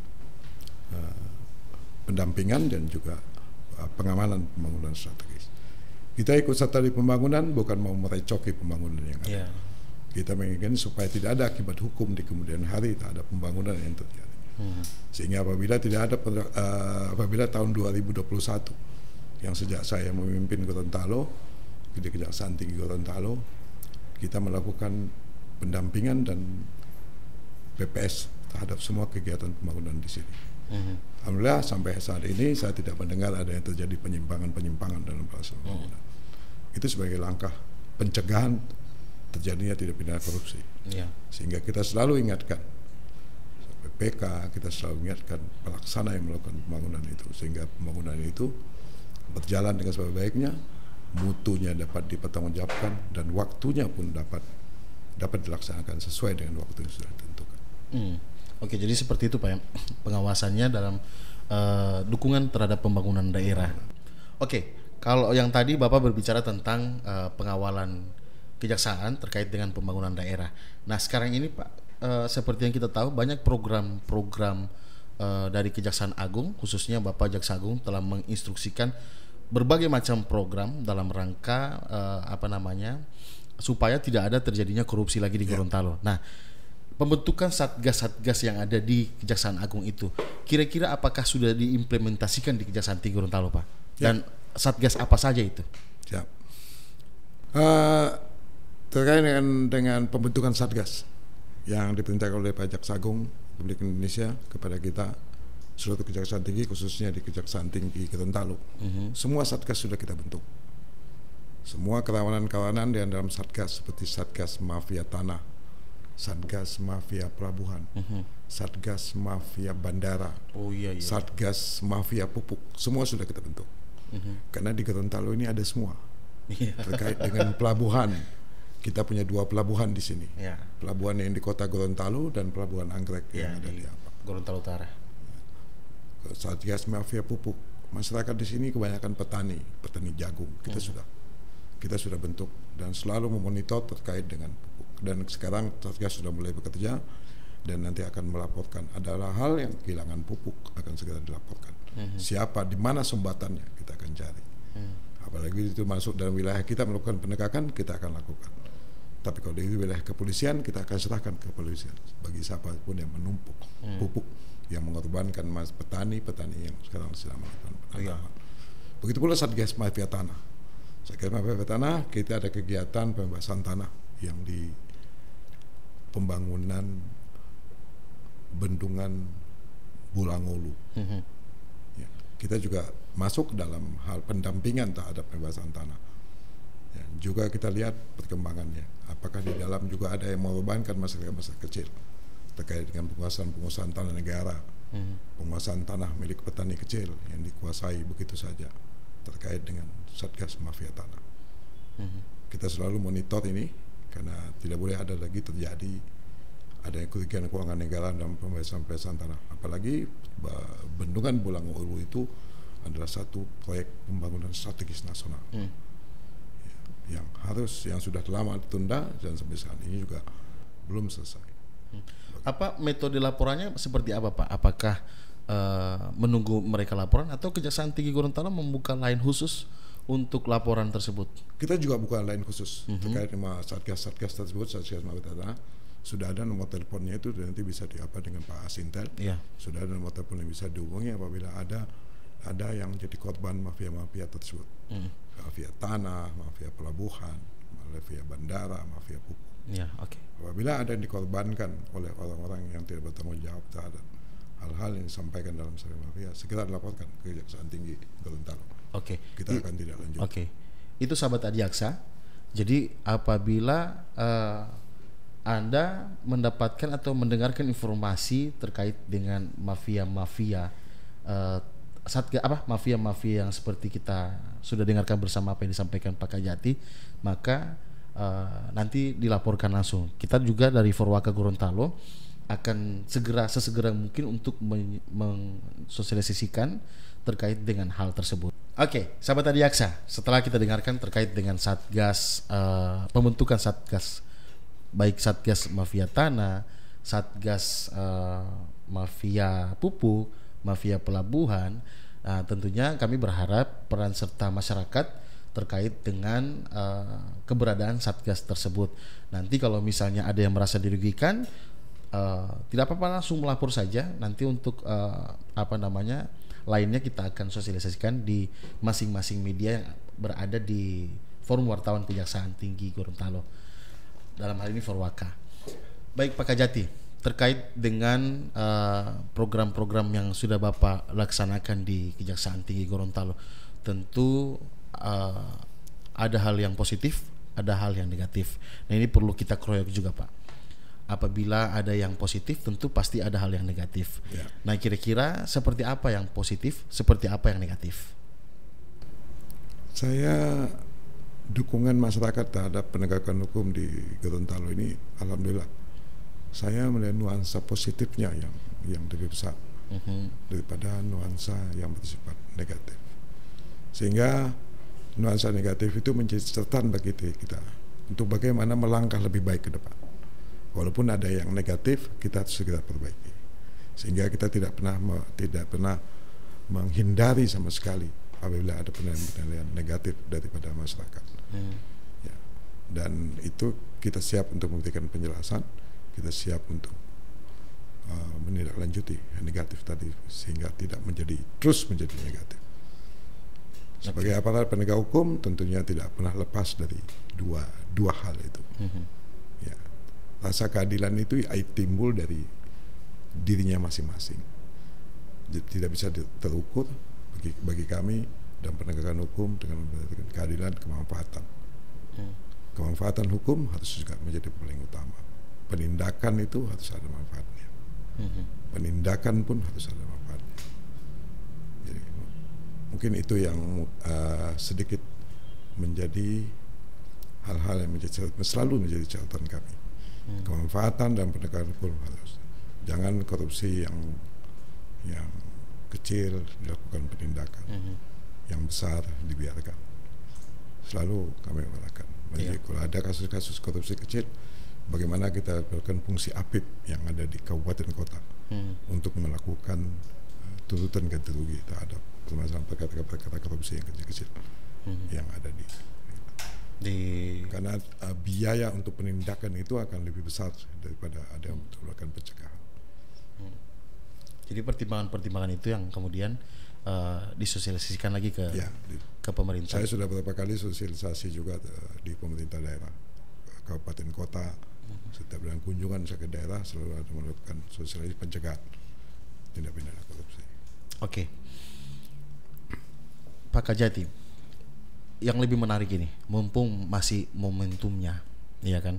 pendampingan dan juga pengamanan pembangunan strategis. Kita ikut serta di pembangunan bukan mau merecoki pembangunan yang ada. Kita menginginkan supaya tidak ada akibat hukum di kemudian hari terhadap pembangunan yang terjadi. Sehingga apabila tidak ada apabila tahun 2021 yang sejak saya memimpin Gorontalo di Kejaksaan Tinggi Gorontalo, kita melakukan pendampingan dan PPS terhadap semua kegiatan pembangunan di sini. Alhamdulillah sampai saat ini saya tidak mendengar ada yang terjadi penyimpangan dalam proses pembangunan. Itu sebagai langkah pencegahan terjadinya tindak pidana korupsi. Sehingga kita selalu ingatkan PPK, kita selalu ingatkan pelaksana yang melakukan pembangunan itu, sehingga pembangunan itu berjalan dengan sebaik-baiknya, mutunya dapat dipertanggungjawabkan dan waktunya pun dapat dilaksanakan sesuai dengan waktu yang sudah ditentukan. Oke, jadi seperti itu Pak ya, pengawasannya dalam dukungan terhadap pembangunan daerah. Oke, kalau yang tadi Bapak berbicara tentang pengawalan kejaksaan terkait dengan pembangunan daerah. Nah sekarang ini Pak, seperti yang kita tahu banyak program-program dari Kejaksaan Agung, khususnya Bapak Jaksa Agung telah menginstruksikan berbagai macam program dalam rangka supaya tidak ada terjadinya korupsi lagi di Gorontalo. Nah, pembentukan satgas-satgas yang ada di Kejaksaan Agung itu, kira-kira apakah sudah diimplementasikan di Kejaksaan Tinggi Gorontalo, Pak? Dan satgas apa saja itu? Siap. Terkait dengan pembentukan satgas yang diperintahkan oleh Pak Jaksa Agung Republik Indonesia kepada kita seluruh Kejaksaan Tinggi, khususnya di Kejaksaan Tinggi Gorontalo, semua satgas sudah kita bentuk. Semua kerawanan-kerawanan yang dalam satgas seperti satgas mafia tanah, satgas mafia pelabuhan, satgas mafia bandara, satgas mafia pupuk, semua sudah kita bentuk. Karena di Gorontalo ini ada semua. Terkait dengan pelabuhan, kita punya 2 pelabuhan di sini. Pelabuhan yang di kota Gorontalo dan pelabuhan Anggrek yang ada di Gorontalo Utara. Satgas mafia pupuk, masyarakat di sini kebanyakan petani jagung. Kita sudah bentuk dan selalu memonitor terkait dengan pupuk. Dan sekarang satgas sudah mulai bekerja dan nanti akan melaporkan adalah hal yang kehilangan pupuk akan segera dilaporkan. Siapa, di mana sumbatannya kita akan cari. Apalagi itu masuk dalam wilayah kita melakukan penegakan, kita akan lakukan. Tapi kalau di wilayah kepolisian, kita akan serahkan ke kepolisian bagi siapapun yang menumpuk pupuk, yang mengorbankan petani yang sekarang sedang melakukan penanaman. Begitu pula satgas mafia tanah. Satgas mafia tanah, kita ada kegiatan pembebasan tanah yang di pembangunan bendungan Bulangolu. Kita juga masuk dalam hal pendampingan terhadap pembebasan tanah. juga kita lihat perkembangannya. Apakah di dalam juga ada yang mengorbankan masyarakat kecil terkait dengan penguasaan tanah negara, penguasaan tanah milik petani kecil yang dikuasai begitu saja, terkait dengan Satgas Mafia Tanah. Kita selalu monitor ini karena tidak boleh ada lagi terjadi adanya kerugian keuangan negara dalam pembebasan tanah. Apalagi bendungan Bolango-Ulu itu adalah satu proyek pembangunan strategis nasional yang sudah lama ditunda dan sampai saat ini juga belum selesai. Apa metode laporannya seperti apa, Pak? Apakah menunggu mereka laporan atau Kejaksaan Tinggi Gorontalo membuka line khusus untuk laporan tersebut? Kita juga buka line khusus terkait dengan satgas tersebut, Satgas Mafia Tanah. Sudah ada nomor teleponnya itu, dan nanti bisa diapa dengan Pak Asintel. Sudah ada nomor telepon yang bisa dihubungi apabila ada yang jadi korban mafia tersebut. Mafia tanah, mafia pelabuhan, mafia bandara, mafia pupuk. Apabila ada yang dikorbankan oleh orang-orang yang tidak bertanggung jawab terhadap hal-hal yang disampaikan dalam seri mafia, segera dilaporkan ke Kejaksaan Tinggi Gorontalo. Kita akan tidak lanjut. Itu sahabat Adiaksa. Jadi apabila Anda mendapatkan atau mendengarkan informasi terkait dengan mafia-mafia mafia-mafia yang seperti kita sudah dengarkan bersama apa yang disampaikan Pak Kajati, maka nanti dilaporkan langsung. Kita juga dari Forwaka Gorontalo akan sesegera mungkin untuk mensosialisasikan terkait dengan hal tersebut. Sahabat Adiaksa, setelah kita dengarkan terkait dengan Satgas, pembentukan Satgas, baik Satgas Mafia Tanah, Satgas Mafia Pupuk, Mafia Pelabuhan, tentunya kami berharap peran serta masyarakat terkait dengan keberadaan Satgas tersebut. Nanti kalau misalnya ada yang merasa dirugikan, tidak apa-apa, langsung melapor saja. Nanti untuk lainnya kita akan sosialisasikan di masing-masing media yang berada di Forum Wartawan Kejaksaan Tinggi Gorontalo, dalam hal ini Forwaka. Baik Pak Kajati, terkait dengan program-program yang sudah Bapak laksanakan di Kejaksaan Tinggi Gorontalo, tentu ada hal yang positif, ada hal yang negatif. Nah, ini perlu kita kroyok juga, Pak. Apabila ada yang positif, tentu pasti ada hal yang negatif. Nah, kira-kira seperti apa yang positif, seperti apa yang negatif? Saya dukungan masyarakat terhadap penegakan hukum di Gorontalo ini, alhamdulillah, saya melihat nuansa positifnya yang lebih besar daripada nuansa yang bersifat negatif. Sehingga nuansa negatif itu menjadi catatan bagi kita untuk bagaimana melangkah lebih baik ke depan. Walaupun ada yang negatif, kita harus segera perbaiki. Sehingga kita tidak pernah menghindari sama sekali apabila ada penilaian negatif daripada masyarakat. Dan itu kita siap untuk memberikan penjelasan, kita siap untuk menindaklanjuti yang negatif tadi sehingga tidak terus menjadi negatif. Sebagai aparat penegak hukum tentunya tidak pernah lepas dari dua hal itu. Rasa keadilan itu timbul dari dirinya masing-masing. Jadi tidak bisa terukur bagi kami dan penegakan hukum dengan memberikan keadilan, kemanfaatan. Kemanfaatan hukum harus juga menjadi paling utama. Penindakan itu harus ada manfaatnya. Penindakan pun harus ada manfaatnya. Jadi, mungkin itu yang sedikit menjadi hal-hal yang selalu menjadi catatan kami. Kemanfaatan dan penegakan hukum harus. Jangan korupsi yang kecil dilakukan penindakan, yang besar dibiarkan. Selalu kami mengatakan, kalau ada kasus-kasus korupsi kecil, bagaimana kita melakukan fungsi APIP yang ada di kabupaten kota untuk melakukan tuntutan ganti rugi terhadap permasalahan perkara korupsi yang kecil-kecil yang ada karena biaya untuk penindakan itu akan lebih besar daripada ada yang melakukan pencegahan. Jadi pertimbangan-pertimbangan itu yang kemudian disosialisasikan lagi ke pemerintah. Saya sudah beberapa kali sosialisasi juga di pemerintah daerah, kabupaten kota. Setiap bulan kunjungan saya ke daerah selalu ada melakukan sosialisasi pencegahan tindak pidana korupsi. Pak Kajati, yang lebih menarik ini, mumpung masih momentumnya, ya kan?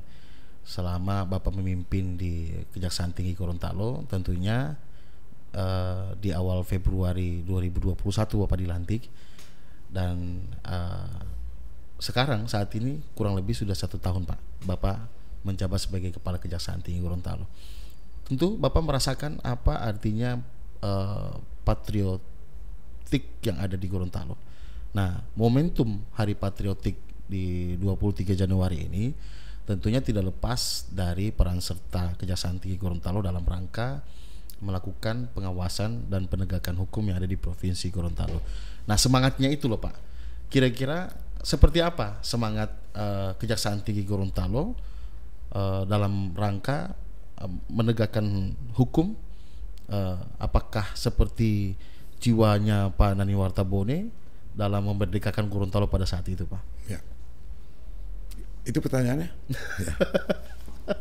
Selama Bapak memimpin di Kejaksaan Tinggi Gorontalo, tentunya di awal Februari 2021 Bapak dilantik, dan sekarang saat ini kurang lebih sudah 1 tahun Pak Bapak menjabat sebagai Kepala Kejaksaan Tinggi Gorontalo. Tentu Bapak merasakan apa artinya patriotik yang ada di Gorontalo. Nah, momentum Hari Patriotik di 23 Januari ini tentunya tidak lepas dari peran serta Kejaksaan Tinggi Gorontalo dalam rangka melakukan pengawasan dan penegakan hukum yang ada di Provinsi Gorontalo. Nah, semangatnya itu loh Pak. Kira-kira seperti apa semangat Kejaksaan Tinggi Gorontalo dalam rangka menegakkan hukum? Apakah seperti jiwanya Pak Nani Wartabone dalam memerdekakan Gorontalo pada saat itu, Pak? Ya. Itu pertanyaannya. Ya.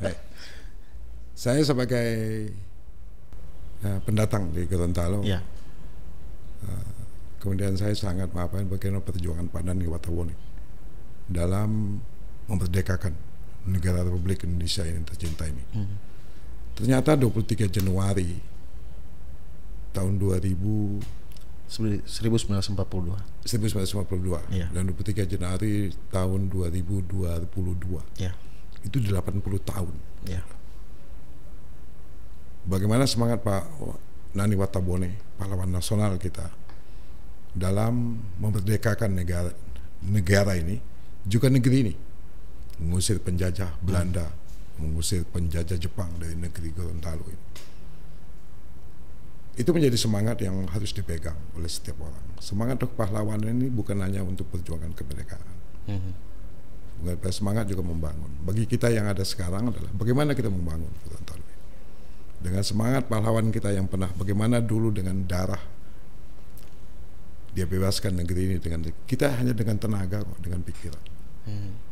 Baik. Saya sebagai pendatang di Gorontalo, Ya. kemudian saya sangat maafkan bagaimana perjuangan Pak Nani Wartabone dalam memerdekakan negara Republik Indonesia yang tercinta ini. Ternyata 23 Januari tahun 1942. 1952 Ya. dan 23 Januari tahun 2022 Ya. itu 80 tahun. Ya. Bagaimana semangat Pak Nani Wartabone, pahlawan nasional kita, dalam memerdekakan negara ini, juga negeri ini, mengusir penjajah Belanda, mengusir penjajah Jepang dari negeri Gorontalo ini. Itu menjadi semangat yang harus dipegang oleh setiap orang. Semangat kepahlawanan ini bukan hanya untuk perjuangan kemerdekaan. Bukan semangat juga membangun. Bagi kita yang ada sekarang adalah bagaimana kita membangun Gorontalo ini. Dengan semangat pahlawan kita yang pernah bagaimana dulu dengan darah dia bebaskan negeri ini, dengan kita hanya dengan tenaga kok, dengan pikiran.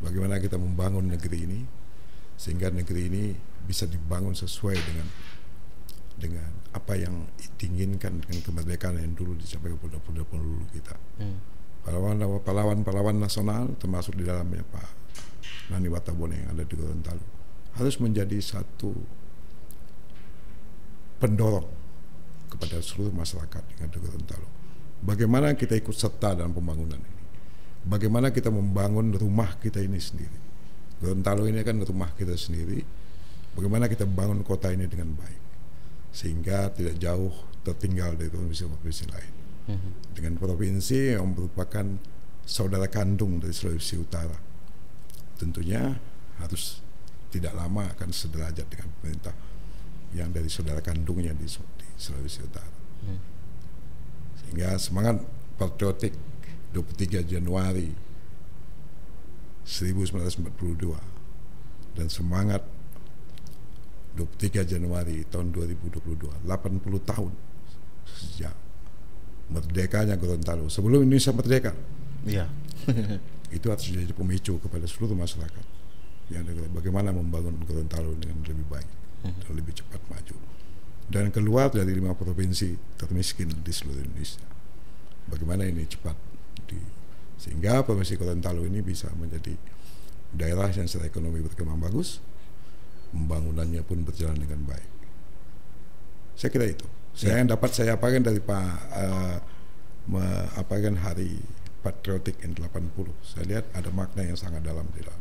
Bagaimana kita membangun negeri ini sehingga negeri ini bisa dibangun sesuai dengan apa yang diinginkan, dengan kemerdekaan yang dulu dicapai pendahulu kita. Pahlawan nasional termasuk di dalamnya Pak Nani Wartabone yang ada di Gorontalo harus menjadi satu pendorong kepada seluruh masyarakat yang ada di Gorontalo. Bagaimana kita ikut serta dalam pembangunan ini? Bagaimana kita membangun rumah kita ini sendiri? Gorontalo ini kan rumah kita sendiri. Bagaimana kita bangun kota ini dengan baik sehingga tidak jauh tertinggal dari provinsi-provinsi lain. Dengan provinsi yang merupakan saudara kandung dari Sulawesi Utara, tentunya harus tidak lama akan sederajat dengan pemerintah yang dari saudara kandungnya di Sulawesi Utara. Sehingga semangat patriotik 23 Januari 1942 dan semangat 23 Januari tahun 2022, 80 tahun sejak merdekanya Gorontalo. Sebelum Indonesia merdeka, Iya. itu harus menjadi pemicu kepada seluruh masyarakat yang ada, bagaimana membangun Gorontalo dengan lebih baik dan lebih cepat maju dan keluar dari 5 provinsi termiskin di seluruh Indonesia. Bagaimana ini cepat sehingga provinsi Gorontalo ini bisa menjadi daerah yang secara ekonomi berkembang bagus, pembangunannya pun berjalan dengan baik. Saya kira itu. Saya yang dapat saya apakan dari Pak apakan Hari Patriotik yang 80. Saya lihat ada makna yang sangat dalam di dalam.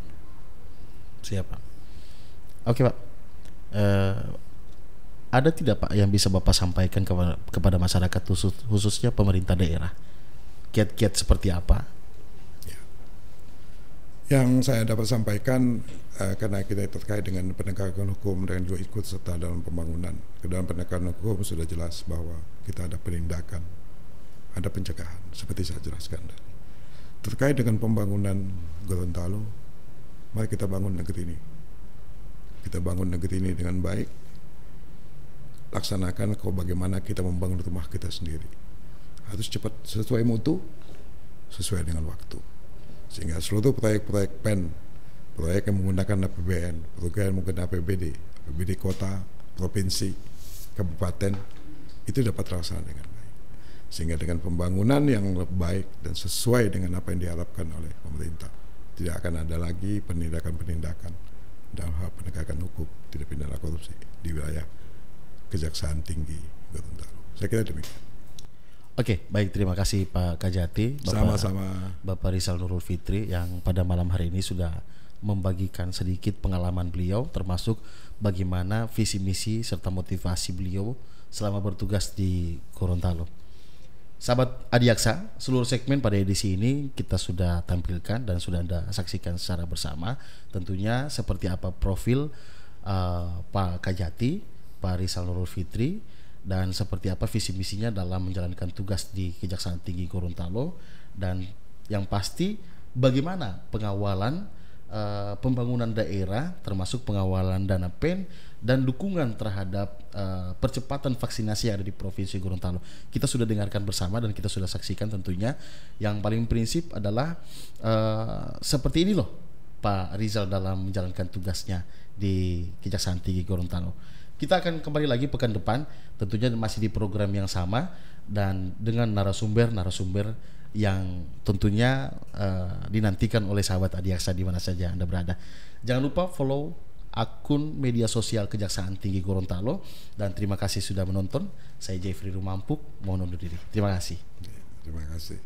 Siap Pak. Oke Pak. Ada tidak Pak yang bisa Bapak sampaikan kepada masyarakat khususnya pemerintah daerah? Kiat-kiat seperti apa? Yang saya dapat sampaikan karena kita terkait dengan penegakan hukum dan juga ikut serta dalam pembangunan. Ke dalam penegakan hukum sudah jelas bahwa kita ada penindakan, ada pencegahan seperti saya jelaskan tadi. Terkait dengan pembangunan Gorontalo, mari kita bangun negeri ini. Kita bangun negeri ini dengan baik. Laksanakan bagaimana kita membangun rumah kita sendiri. Harus cepat, sesuai mutu, sesuai dengan waktu. Sehingga seluruh proyek-proyek PEN, proyek yang menggunakan APBN, proyek yang menggunakan APBD kota, provinsi, kabupaten, itu dapat terlaksana dengan baik. sehingga dengan pembangunan yang baik dan sesuai dengan apa yang diharapkan oleh pemerintah, tidak akan ada lagi penindakan-penindakan dalam hal penegakan hukum tindak pidana korupsi di wilayah Kejaksaan Tinggi Gorontalo. Saya kira demikian. Oke, baik, terima kasih Pak Kajati, Sama-sama. Bapak Rizal Nurul Fitri yang pada malam hari ini sudah membagikan sedikit pengalaman beliau, termasuk bagaimana visi misi serta motivasi beliau selama bertugas di Gorontalo. Sahabat Adiaksa, seluruh segmen pada edisi ini kita sudah tampilkan dan sudah Anda saksikan secara bersama. Tentunya seperti apa profil Pak Kajati, Pak Rizal Nurul Fitri, dan seperti apa visi misinya dalam menjalankan tugas di Kejaksaan Tinggi Gorontalo, dan yang pasti bagaimana pengawalan pembangunan daerah, termasuk pengawalan dana PEN dan dukungan terhadap percepatan vaksinasi yang ada di Provinsi Gorontalo. Kita sudah dengarkan bersama dan kita sudah saksikan tentunya. Yang paling prinsip adalah seperti ini loh Pak Rizal dalam menjalankan tugasnya di Kejaksaan Tinggi Gorontalo. Kita akan kembali lagi pekan depan, tentunya masih di program yang sama dan dengan narasumber yang tentunya dinantikan oleh sahabat Adiaksa di mana saja Anda berada. Jangan lupa follow akun media sosial Kejaksaan Tinggi Gorontalo, dan terima kasih sudah menonton. Saya Jeffrey Rumampuk, mohon undur diri. Terima kasih. Terima kasih.